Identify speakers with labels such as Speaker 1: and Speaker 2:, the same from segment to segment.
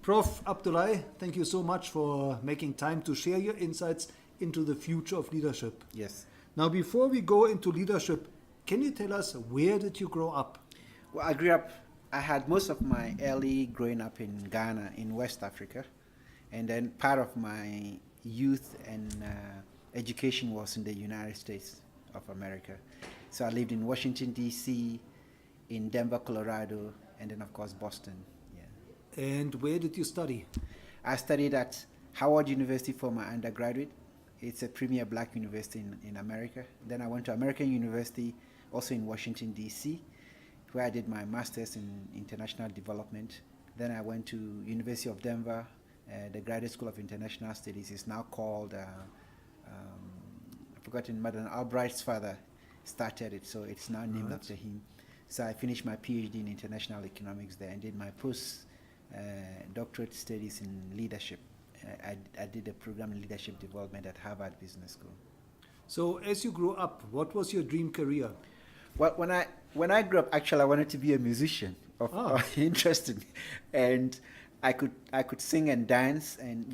Speaker 1: Prof. Abdullai, thank you so much for making time to share your insights into the future of leadership.
Speaker 2: Yes.
Speaker 1: Now, before we go into leadership, can you tell us where did you grow up?
Speaker 2: Well, I had most of my early growing up in Ghana, in West Africa. And then part of my youth and education was in the United States of America. So I lived in Washington, D.C., in Denver, Colorado, and then, of course, Boston. Yeah.
Speaker 1: And where did you study?
Speaker 2: I studied at Howard University for my undergraduate. It's a premier black university in America. Then I went to American University, also in Washington, D.C., where I did my master's in international development. Then I went to University of Denver. The Graduate School of International Studies is now called, I've forgotten, Madam Albright's father started it, so it's now named after him. So I finished my Ph.D. in international economics there and did my post-doctorate studies in leadership. I did a program in leadership development at Harvard Business School.
Speaker 1: So as you grew up, what was your dream career?
Speaker 2: Well, when I grew up, actually, I wanted to be a musician. Interesting, and I could sing and dance, and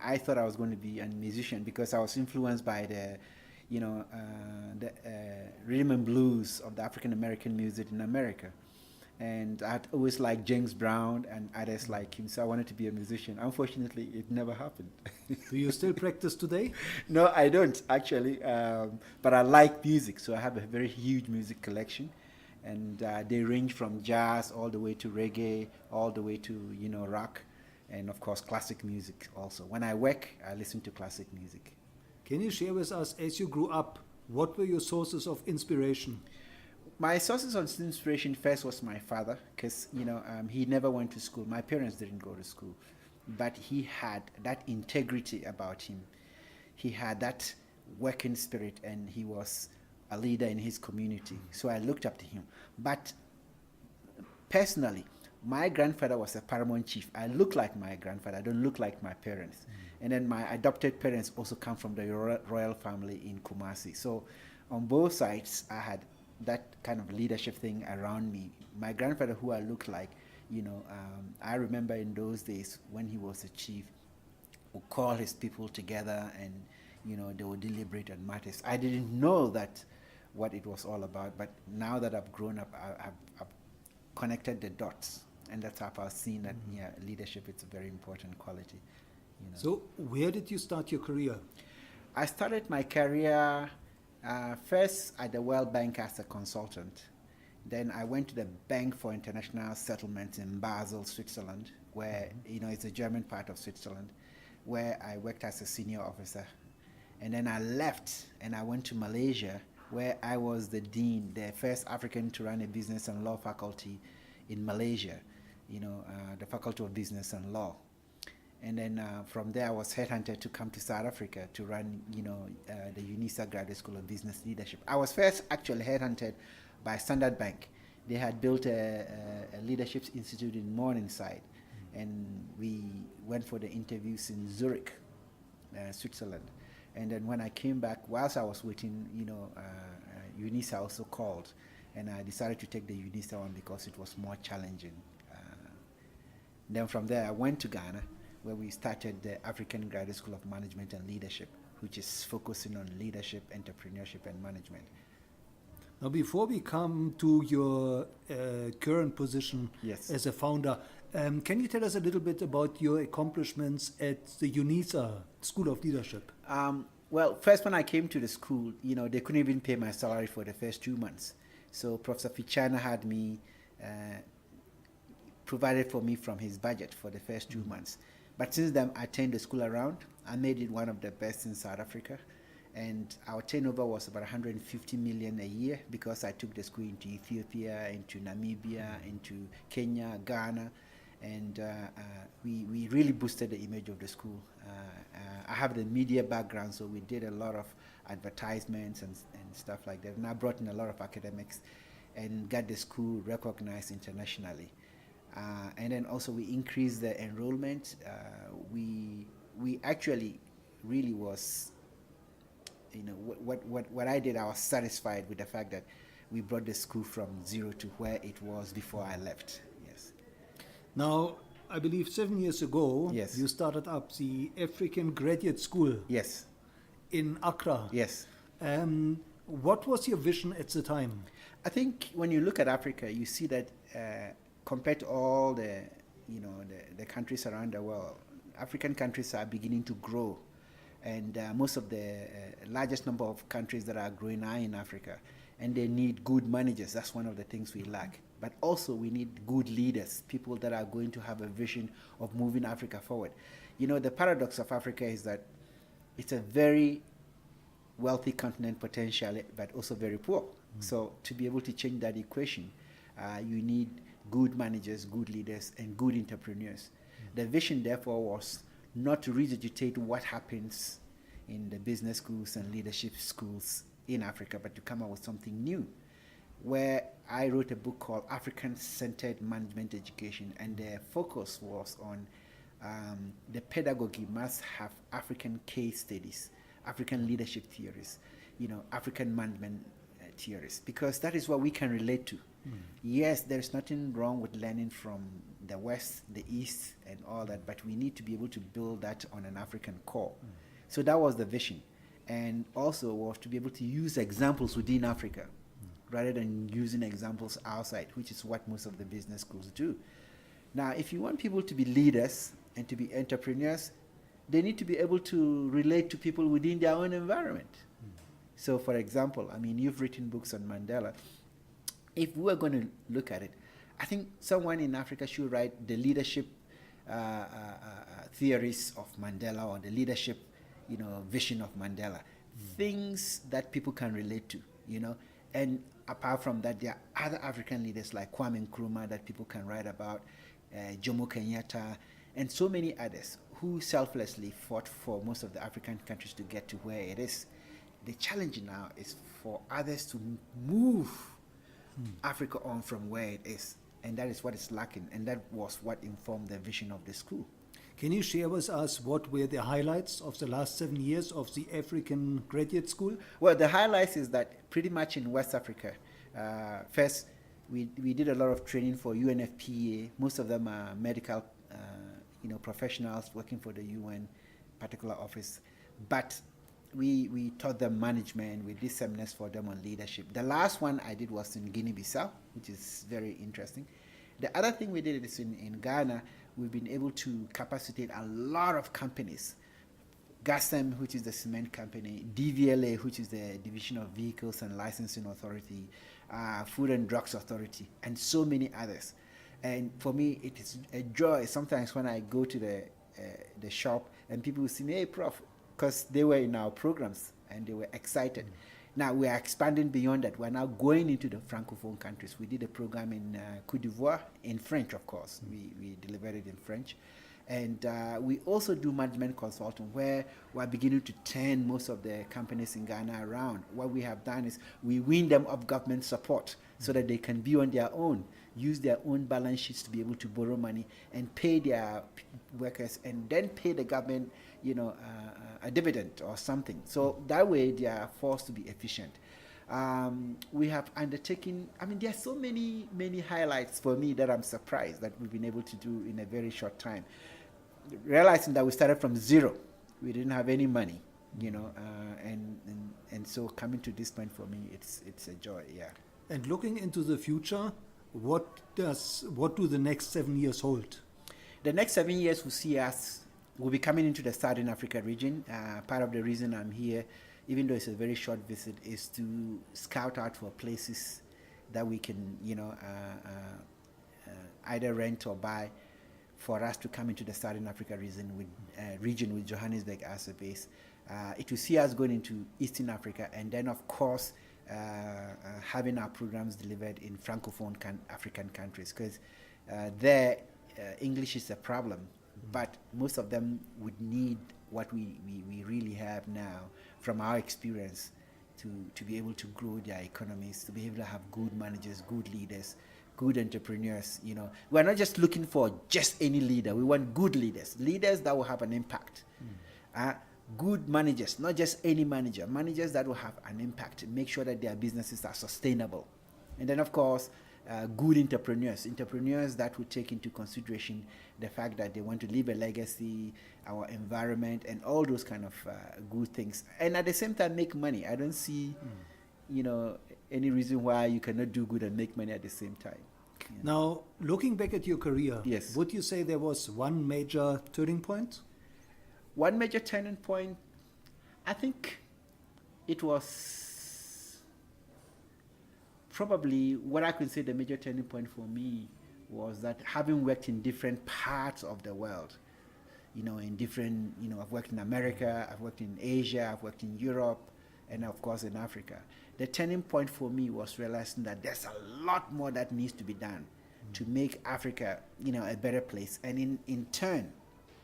Speaker 2: I thought I was going to be a musician because I was influenced by the rhythm and blues of the African American music in America. And I'd always liked James Brown and others like him, so I wanted to be a musician. Unfortunately, it never happened.
Speaker 1: Do you still practice today?
Speaker 2: No, I don't, actually. But I like music, so I have a very huge music collection. And they range from jazz all the way to reggae, all the way to, rock, and of course, classic music also. When I work, I listen to classic music.
Speaker 1: Can you share with us, as you grew up, what were your sources of inspiration?
Speaker 2: My sources of inspiration first was my father, because he never went to school. My parents didn't go to school, but he had that integrity about him. He had that working spirit, and he was a leader in his community. So I looked up to him. But personally, my grandfather was a paramount chief. I look like my grandfather. I don't look like my parents. And then my adopted parents also come from the royal family in Kumasi. So on both sides, I had that kind of leadership thing around me. My grandfather, who I looked like, I remember in those days when he was a chief, would call his people together and, they would deliberate on matters. I didn't know that what it was all about, but now that I've grown up, I've connected the dots, and that's how I've seen that leadership is a very important quality.
Speaker 1: So where did you start your career?
Speaker 2: I started my career first at the World Bank as a consultant. Then I went to the Bank for International Settlements in Basel, Switzerland, where it's a German part of Switzerland, where I worked as a senior officer. And then I left and I went to Malaysia, where I was the dean, the first African to run a business and law faculty in Malaysia, the Faculty of Business and Law. And then from there, I was headhunted to come to South Africa to run, the UNISA Graduate School of Business Leadership. I was first actually headhunted by Standard Bank. They had built a leadership institute in Morningside, and we went for the interviews in Zurich, Switzerland. And then when I came back, whilst I was waiting, UNISA also called, and I decided to take the UNISA one because it was more challenging. Then from there, I went to Ghana, where we started the African Graduate School of Management and Leadership, which is focusing on leadership, entrepreneurship, and management.
Speaker 1: Now, before we come to your current position as a founder, can you tell us a little bit about your accomplishments at the UNISA School of Leadership?
Speaker 2: Well, first when I came to the school, they couldn't even pay my salary for the first 2 months. So Professor Fichana had me provided for me from his budget for the first 2 months. But since then, I turned the school around. I made it one of the best in South Africa. And our turnover was about 150 million a year because I took the school into Ethiopia, into Namibia, into Kenya, Ghana. And we really boosted the image of the school. I have the media background, so we did a lot of advertisements and stuff like that. And I brought in a lot of academics and got the school recognized internationally. And then also we increased the enrollment. We actually really was, what I did, I was satisfied with the fact that we brought the school from zero to where it was before I left. Yes.
Speaker 1: Now, I believe 7 years ago,
Speaker 2: Yes.
Speaker 1: you started up the African Graduate School
Speaker 2: Yes.
Speaker 1: in Accra.
Speaker 2: Yes.
Speaker 1: What was your vision at the time?
Speaker 2: I think when you look at Africa, you see that compared to all the, the countries around the world, African countries are beginning to grow, and most of the largest number of countries that are growing are in Africa, and they need good managers. That's one of the things we lack. But also we need good leaders, people that are going to have a vision of moving Africa forward. The paradox of Africa is that it's a very wealthy continent potentially, but also very poor. So to be able to change that equation, you need good managers, good leaders, and good entrepreneurs. The vision, therefore, was not to regurgitate what happens in the business schools and leadership schools in Africa, but to come up with something new, where I wrote a book called African-Centered Management Education, and the focus was on the pedagogy must have African case studies, African leadership theories, African management theories, because that is what we can relate to. Yes, there's nothing wrong with learning from the West, the East, and all that, but we need to be able to build that on an African core. So that was the vision. And also was to be able to use examples within Africa rather than using examples outside, which is what most of the business schools do. Now, if you want people to be leaders and to be entrepreneurs, they need to be able to relate to people within their own environment. So, for example, you've written books on Mandela. If we were going to look at it, I think someone in Africa should write the leadership theories of Mandela, or the leadership, vision of Mandela. Things that people can relate to, And apart from that, there are other African leaders like Kwame Nkrumah that people can write about, Jomo Kenyatta, and so many others who selflessly fought for most of the African countries to get to where it is. The challenge now is for others to move Africa on from where it is, and that is what is lacking, and that was what informed the vision of the school.
Speaker 1: Can you share with us what were the highlights of the last 7 years of the African Graduate School?
Speaker 2: Well, the highlights is that pretty much in West Africa, first, we did a lot of training for UNFPA. Most of them are medical professionals working for the UN particular office. But we taught them management. We did seminars for them on leadership. The last one I did was in Guinea-Bissau, which is very interesting. The other thing we did is in Ghana. We've been able to capacitate a lot of companies. GASEM, which is the cement company, DVLA, which is the Division of Vehicles and Licensing Authority, Food and Drugs Authority, and so many others. And for me, it is a joy sometimes when I go to the shop and people will see me, hey, Prof, because they were in our programs and they were excited. Now we are expanding beyond that. We're now going into the Francophone countries. We did a program in Côte d'Ivoire, in French, of course. We delivered it in French. And we also do management consulting, where we're beginning to turn most of the companies in Ghana around. What we have done is we win them of government support so that they can be on their own, use their own balance sheets to be able to borrow money and pay their workers, and then pay the government, a dividend or something. So that way they are forced to be efficient. We have undertaken, there are so many highlights for me that I'm surprised that we've been able to do in a very short time. Realizing that we started from zero. We didn't have any money, and so coming to this point for me, it's a joy, yeah.
Speaker 1: And looking into the future, what do the next 7 years hold?
Speaker 2: The next 7 years will see us, we'll be coming into the Southern Africa region. Part of the reason I'm here, even though it's a very short visit, is to scout out for places that we can, either rent or buy for us to come into the Southern Africa region with Johannesburg as a base. It will see us going into Eastern Africa, and then, of course, having our programs delivered in Francophone African countries, because there English is a problem, but most of them would need what we really have now from our experience to be able to grow their economies, to be able to have good managers, good leaders, good entrepreneurs. We're not just looking for just any leader. We want good leaders that will have an impact. Good managers, not just any managers that will have an impact, make sure that their businesses are sustainable. And then, of course, good entrepreneurs that would take into consideration the fact that they want to leave a legacy, our environment, and all those kind of good things, and at the same time make money. I don't see, any reason why you cannot do good and make money at the same time. Yeah.
Speaker 1: Now, looking back at your career,
Speaker 2: yes,
Speaker 1: would you say there was one major turning point?
Speaker 2: One major turning point, I think it was probably what I could say the major turning point for me was that having worked in different parts of the world, in different, I've worked in America, I've worked in Asia, I've worked in Europe, and of course in Africa. The turning point for me was realizing that there's a lot more that needs to be done to make Africa, a better place, and in turn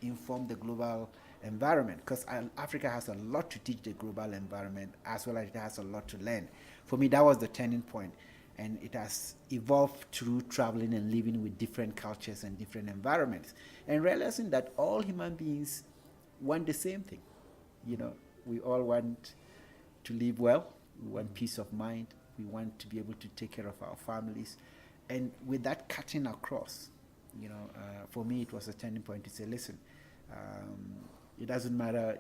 Speaker 2: inform the global environment, because Africa has a lot to teach the global environment as well as it has a lot to learn. For me, that was the turning point, and it has evolved through traveling and living with different cultures and different environments, and realizing that all human beings want the same thing. We all want to live well, we want peace of mind, we want to be able to take care of our families, and with that cutting across, for me it was a turning point to say, listen, it doesn't matter,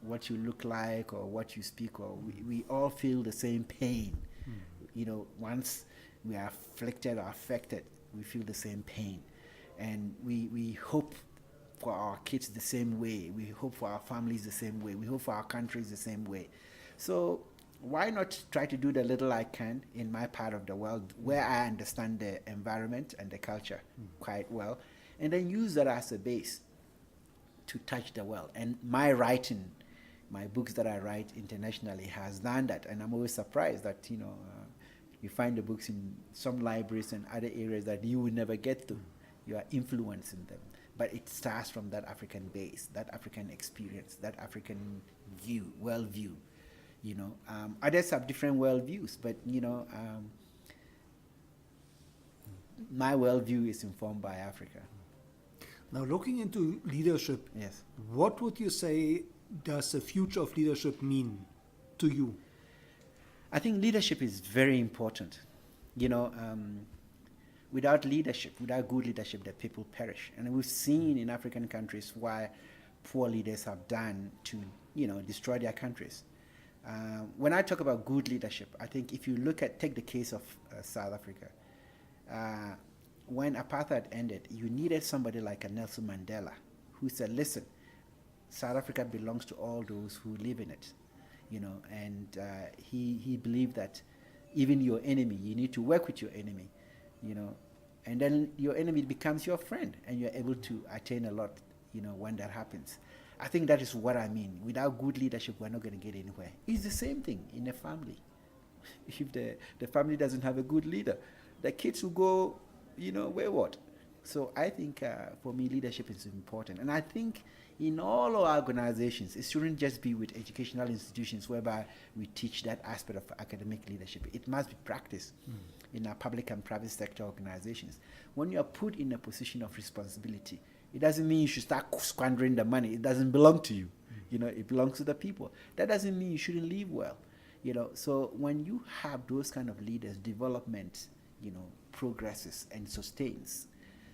Speaker 2: what you look like or what you speak, or we all feel the same pain. Once we are afflicted or affected, we feel the same pain. And we hope for our kids the same way. We hope for our families the same way. We hope for our countries the same way. So why not try to do the little I can in my part of the world where I understand the environment and the culture quite well, and then use that as a base to touch the world. And my writing, my books that I write internationally has done that, and I'm always surprised that you find the books in some libraries and other areas that you will never get to. You are influencing them, but it starts from that African base, that African experience, that African worldview. Others have different worldviews, but my worldview is informed by Africa.
Speaker 1: Now, looking into leadership,
Speaker 2: yes,
Speaker 1: what would you say does the future of leadership mean to you?
Speaker 2: I think leadership is very important. Without leadership, without good leadership, the people perish. And we've seen in African countries why poor leaders have done to, destroy their countries. When I talk about good leadership, I think if you take the case of South Africa, when apartheid ended, you needed somebody like a Nelson Mandela who said, listen, South Africa belongs to all those who live in it, and he believed that even your enemy, you need to work with your enemy, and then your enemy becomes your friend, and you're able to attain a lot, when that happens. I think that is what I mean. Without good leadership, we're not going to get anywhere. It's the same thing in a family. If the family doesn't have a good leader, the kids will go, wayward. So I think for me, leadership is important. And I think in all our organizations, it shouldn't just be with educational institutions whereby we teach that aspect of academic leadership. It must be practiced in our public and private sector organizations. When you are put in a position of responsibility, it doesn't mean you should start squandering the money. It doesn't belong to you. It belongs to the people. That doesn't mean you shouldn't live well. So when you have those kind of leaders, development, progresses and sustains.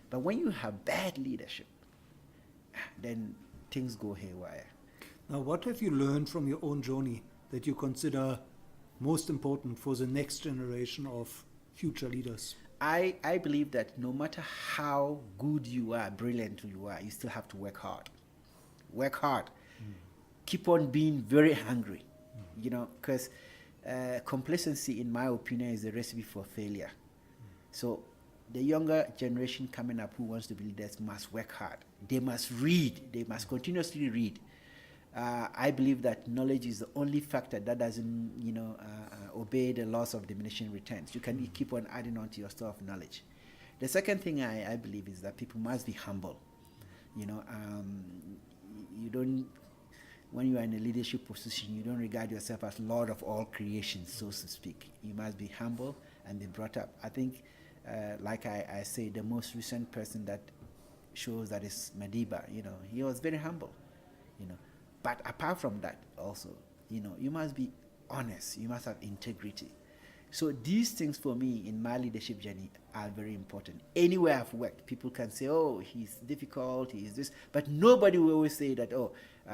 Speaker 2: But when you have bad leadership, then things go haywire.
Speaker 1: Now, what have you learned from your own journey that you consider most important for the next generation of future leaders?
Speaker 2: I believe that no matter how good you are, brilliant you are, you still have to work hard. Work hard. Keep on being very hungry, because complacency, in my opinion, is a recipe for failure. So the younger generation coming up who wants to be leaders must work hard. They must read. They must continuously read. I believe that knowledge is the only factor that doesn't, obey the laws of diminishing returns. You can keep on adding on to your store of knowledge. The second thing I believe is that people must be humble. You don't, when you are in a leadership position, you don't regard yourself as Lord of all creation, so to speak. You must be humble and be brought up. I think, like I say, the most recent person that shows that is Madiba. He was very humble. But apart from that, also, you must be honest. You must have integrity. So these things for me in my leadership journey are very important. Anywhere I've worked, people can say, oh, he's difficult, he's this, but nobody will always say that, oh,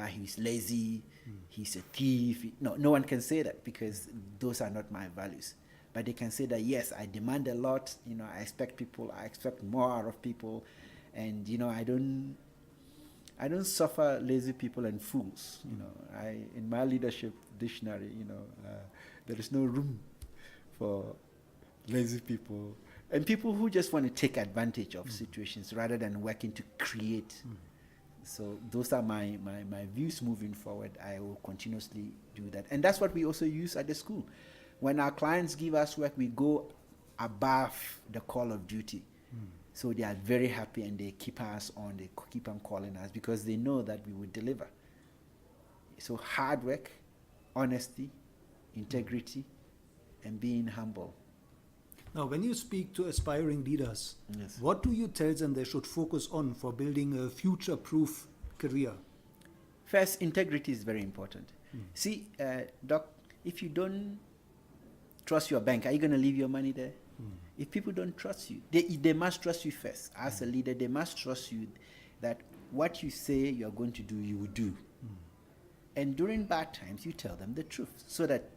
Speaker 2: he's lazy, he's a thief. No one can say that, because those are not my values. But they can say that, yes, I demand a lot, I expect more out of people, and I don't suffer lazy people and fools. In my leadership dictionary, there is no room for lazy people and people who just want to take advantage of situations rather than working to create. So those are my views moving forward. I will continuously do that. And that's what we also use at the school. When our clients give us work, we go above the call of duty. So they are very happy and they keep us on, they keep on calling us because they know that we will deliver. So hard work, honesty, integrity, and being humble.
Speaker 1: Now, when you speak to aspiring leaders,
Speaker 2: Yes.
Speaker 1: what do you tell them they should focus on for building a future-proof career?
Speaker 2: First, integrity is very important. See, Doc, if you don't trust your bank, are you going to leave your money there? If people don't trust you, they must trust you first. As a leader, they must trust you that what you say you're going to do, you will do. And during bad times, you tell them the truth so that,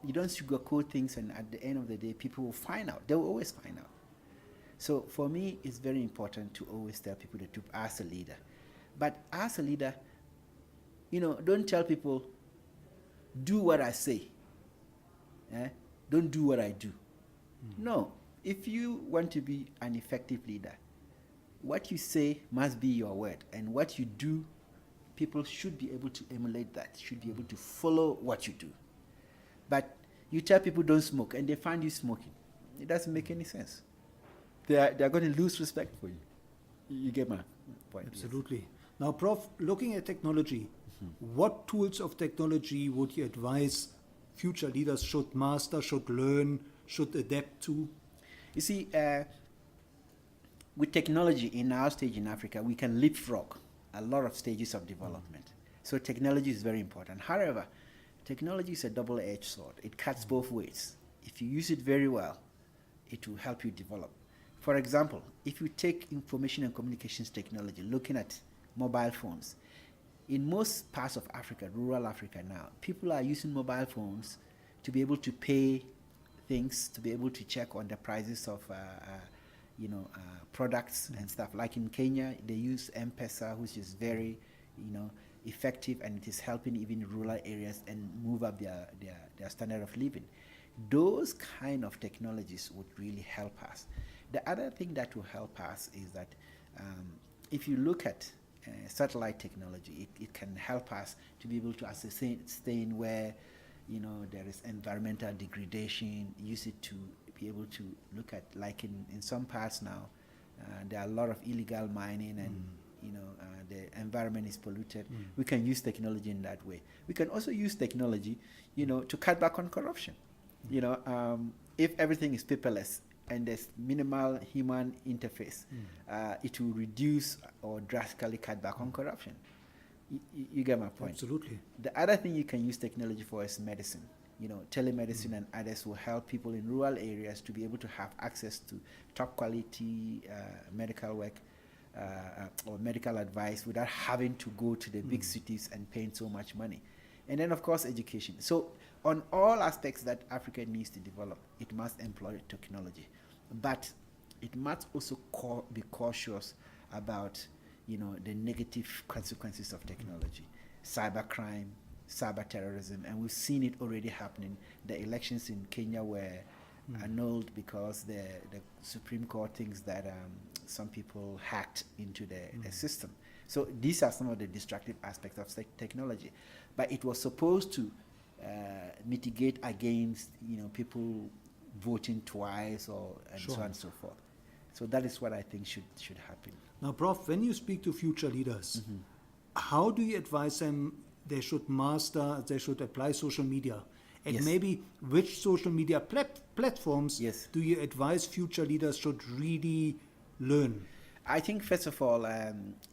Speaker 2: you don't sugarcoat things, and at the end of the day, people will find out. They will always find out. So for me, it's very important to always tell people the truth as a leader. But as a leader, don't tell people, do what I say. Don't do what I do. No. If you want to be an effective leader, what you say must be your word. And what you do, people should be able to emulate that, should be able to follow what you do. But you tell people don't smoke, and they find you smoking. It doesn't make any sense. They are going to lose respect for you. You get my point?
Speaker 1: Absolutely. Yes. Now, Prof, looking at technology, what tools of technology would you advise future leaders should master, should learn, should adapt to?
Speaker 2: You see, with technology in our stage in Africa, we can leapfrog a lot of stages of development. So technology is very important. However, technology is a double-edged sword. It cuts both ways. If you use it very well, it will help you develop. For example, if you take information and communications technology, looking at mobile phones, in most parts of Africa, rural Africa now, people are using mobile phones to be able to pay things, to be able to check on the prices of products and stuff. Like in Kenya, they use M-Pesa, which is very, effective, and it is helping even rural areas and move up their standard of living. Those kind of technologies would really help us. The other thing that will help us is that if you look at satellite technology, it can help us to be able to sustain where there is environmental degradation, use it to be able to look at, like in some parts now, there are a lot of illegal mining and the environment is polluted. We can use technology in that way. We can also use technology, to cut back on corruption. If everything is paperless and there's minimal human interface, it will reduce or drastically cut back on corruption. You get my point?
Speaker 1: Absolutely.
Speaker 2: The other thing you can use technology for is medicine. Telemedicine and others will help people in rural areas to be able to have access to top quality medical work or medical advice without having to go to the big cities and paying so much money. And then, of course, education. So on all aspects that Africa needs to develop, it must employ technology. But it must also be cautious about, the negative consequences of technology. Cybercrime, cyber terrorism, and we've seen it already happening. The elections in Kenya were annulled because the Supreme Court thinks that some people hacked into the system. So these are some of the destructive aspects of technology. But it was supposed to mitigate against people voting twice and so on and so forth. So that is what I think should happen.
Speaker 1: Now, Prof, when you speak to future leaders, how do you advise them they should master, they should apply social media? And maybe which social media platforms do you advise future leaders should really learn?
Speaker 2: I think, first of all,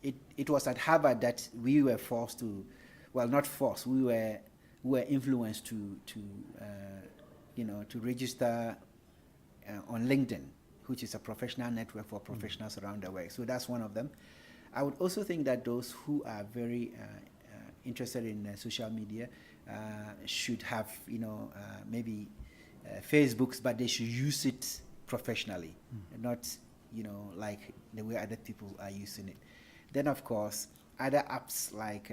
Speaker 2: it was at Harvard that we were forced to, well, not forced, we were influenced to to register on LinkedIn, which is a professional network for professionals around the world. So that's one of them. I would also think that those who are very interested in social media should have, maybe Facebooks, but they should use it professionally, not, like the way other people are using it. Then, of course, other apps like,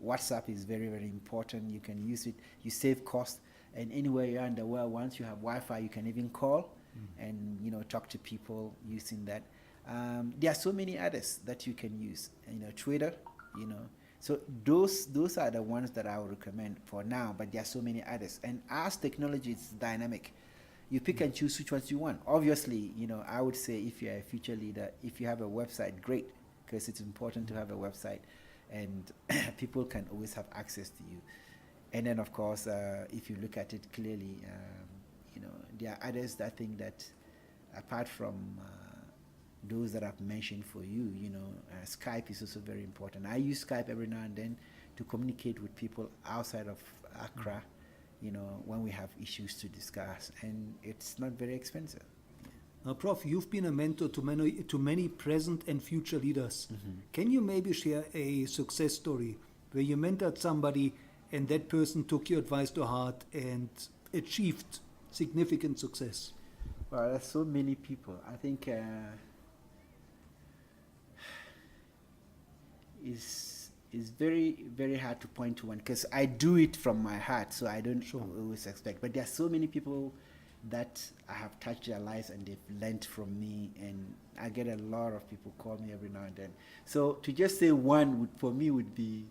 Speaker 2: WhatsApp is very, very important. You can use it. You save cost. And anywhere you are in the world, once you have Wi-Fi, you can even call and, talk to people using that. There are so many others that you can use. Twitter, So those are the ones that I would recommend for now, but there are so many others. And as technology is dynamic, you pick and choose which ones you want. Obviously, I would say if you're a future leader, if you have a website, great, because it's important to have a website, and people can always have access to you. And then, of course, if you look at it clearly, there are others that think that apart from those that I've mentioned for you, Skype is also very important. I use Skype every now and then to communicate with people outside of Accra, when we have issues to discuss, and it's not very expensive.
Speaker 1: Now, Prof, you've been a mentor to many present and future leaders. Can you maybe share a success story where you mentored somebody and that person took your advice to heart and achieved significant success?
Speaker 2: Well, there's so many people. I think it's very, very hard to point to one, because I do it from my heart, so I don't always expect. But there are so many people that I have touched their lives and they've learned from me, and I get a lot of people call me every now and then. So to just say one for me would be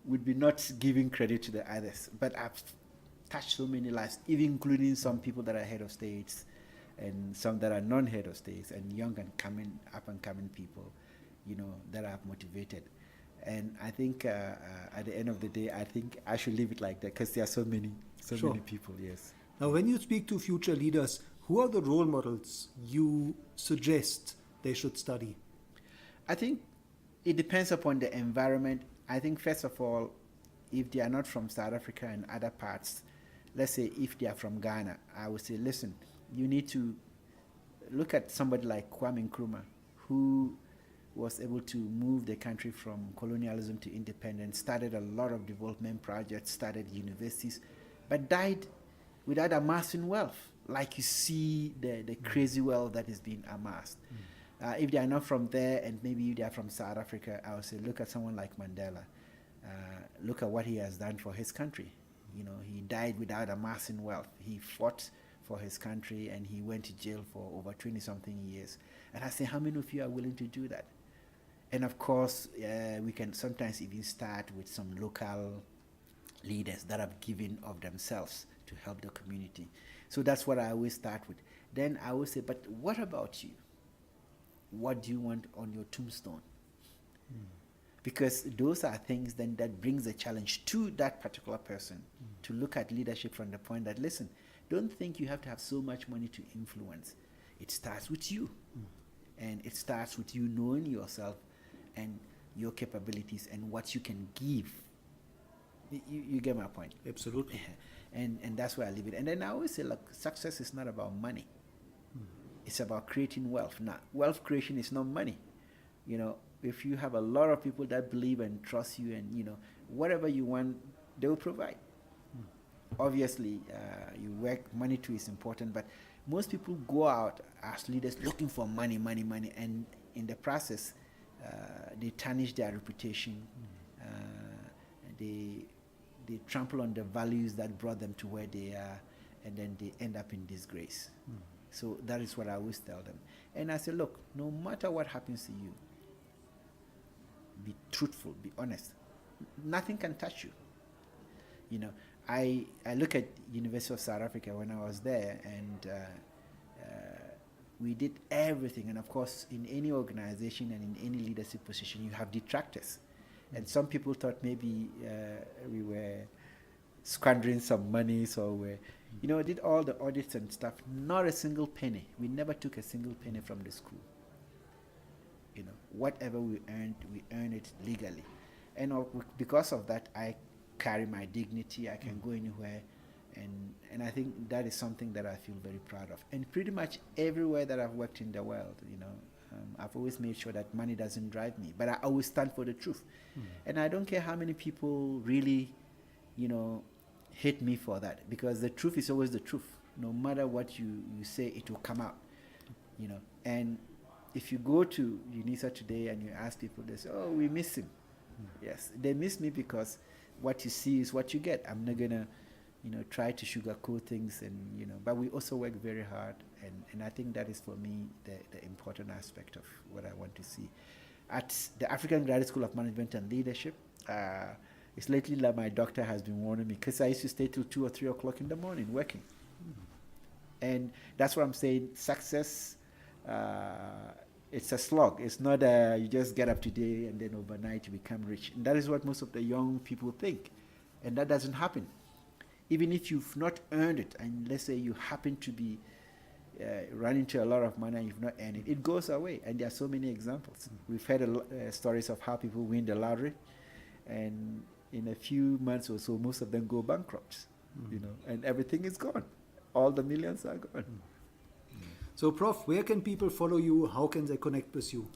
Speaker 2: not giving credit to the others. But I've touched so many lives, even including some people that are head of states and some that are non-head of states, and young and up and coming people, that I've motivated. And I think at the end of the day, I think I should leave it like that, because there are so many people, yes.
Speaker 1: Now, when you speak to future leaders, who are the role models you suggest they should study?
Speaker 2: I think it depends upon the environment. I think, first of all, if they are not from South Africa and other parts, let's say if they are from Ghana, I would say, listen, you need to look at somebody like Kwame Nkrumah, who was able to move the country from colonialism to independence, started a lot of development projects, started universities, but died without amassing wealth, like you see the crazy wealth that is being amassed. If they are not from there, and maybe if they are from South Africa, I would say look at someone like Mandela. Look at what he has done for his country. He died without amassing wealth. He fought for his country, and he went to jail for over 20-something years. And I say, how many of you are willing to do that? And of course, we can sometimes even start with some local leaders that have given of themselves to help the community. So that's what I always start with. Then I always say, but what about you? What do you want on your tombstone? Because those are things then that brings a challenge to that particular person to look at leadership from the point that, listen, don't think you have to have so much money to influence. It starts with you. And it starts with you knowing yourself and your capabilities and what you can give. You get my point?
Speaker 1: Absolutely.
Speaker 2: And that's where I leave it. And then I always say, look, success is not about money. It's about creating wealth. Now, wealth creation is not money. If you have a lot of people that believe and trust you, and whatever you want, they will provide. Obviously, you work, money too is important, but most people go out as leaders looking for money, and in the process, they tarnish their reputation. They trample on the values that brought them to where they are, and then they end up in disgrace. So that is what I always tell them. And I say, look, no matter what happens to you, be truthful, be honest. Nothing can touch you. I look at University of South Africa when I was there, and we did everything. And of course, in any organization and in any leadership position, you have detractors. And some people thought maybe we were squandering some money, so we did all the audits and stuff. Not a single penny. We never took a single penny from the school. Whatever we earned it legally. And because of that, I carry my dignity. I can go anywhere. And I think that is something that I feel very proud of. And pretty much everywhere that I've worked in the world, I've always made sure that money doesn't drive me, but I always stand for the truth. And I don't care how many people really, hate me for that, because the truth is always the truth. No matter what you say, it will come out, And if you go to UNISA today and you ask people, they say, oh, we miss him. Yes, they miss me because what you see is what you get. I'm not going to, try to sugarcoat things, but we also work very hard, and I think that is for me the important aspect of what I want to see. At the African Graduate School of Management and Leadership, it's lately that my doctor has been warning me, because I used to stay till 2 or 3 o'clock in the morning working. And that's what I'm saying, success, it's a slog. It's not you just get up today and then overnight you become rich. And that is what most of the young people think, and that doesn't happen. Even if you've not earned it, and let's say you happen to be run into a lot of money and you've not earned it, it goes away. And there are so many examples. We've heard stories of how people win the lottery, and in a few months or so, most of them go bankrupt, and everything is gone. All the millions are gone.
Speaker 1: So, Prof, where can people follow you? How can they connect with you?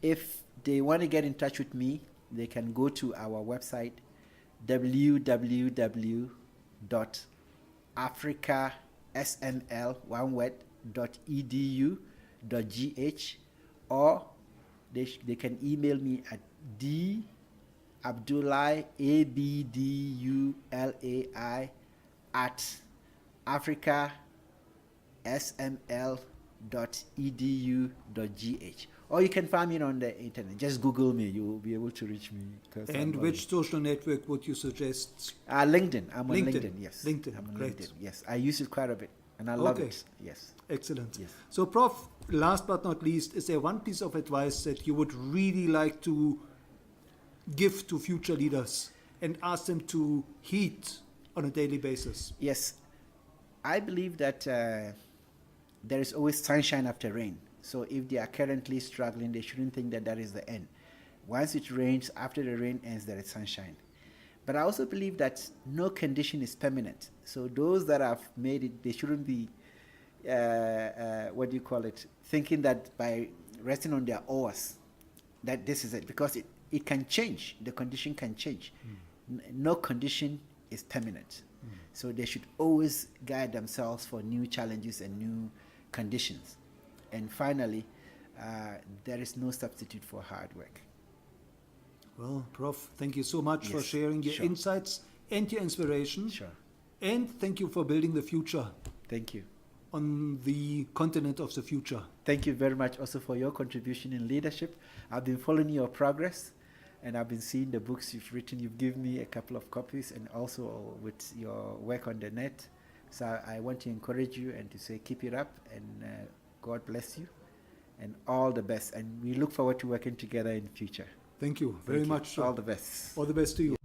Speaker 2: If they want to get in touch with me, they can go to our website, www.africasml.edu.gh, or they can email me at Abdullai, Abdulai, at africasml.edu.gh. Or you can find me on the internet. Just Google me. You will be able to reach me.
Speaker 1: And which social network would you suggest?
Speaker 2: LinkedIn. I'm on LinkedIn, yes.
Speaker 1: LinkedIn,
Speaker 2: I'm on
Speaker 1: great.
Speaker 2: LinkedIn, yes. I use it quite a bit, and I love it. Yes.
Speaker 1: Excellent.
Speaker 2: Yes.
Speaker 1: So, Prof, last but not least, is there one piece of advice that you would really like to give to future leaders and ask them to heed on a daily basis?
Speaker 2: Yes. I believe that there is always sunshine after rain. So if they are currently struggling, they shouldn't think that is the end. Once it rains, after the rain ends, there is sunshine. But I also believe that no condition is permanent. So those that have made it, they shouldn't be, thinking that by resting on their oars, that this is it. Because it can change. The condition can change. No condition is permanent. So they should always guide themselves for new challenges and new conditions. And finally, there is no substitute for hard work.
Speaker 1: Well, Prof, thank you so much for sharing your insights and your inspiration.
Speaker 2: Sure.
Speaker 1: And thank you for building the future.
Speaker 2: Thank you.
Speaker 1: On the continent of the future.
Speaker 2: Thank you very much also for your contribution in leadership. I've been following your progress, and I've been seeing the books you've written. You've given me a couple of copies, and also with your work on the net. So I want to encourage you and to say keep it up, and God bless you, and all the best. And we look forward to working together in the future.
Speaker 1: Thank you very much.
Speaker 2: All the best.
Speaker 1: All the best to you.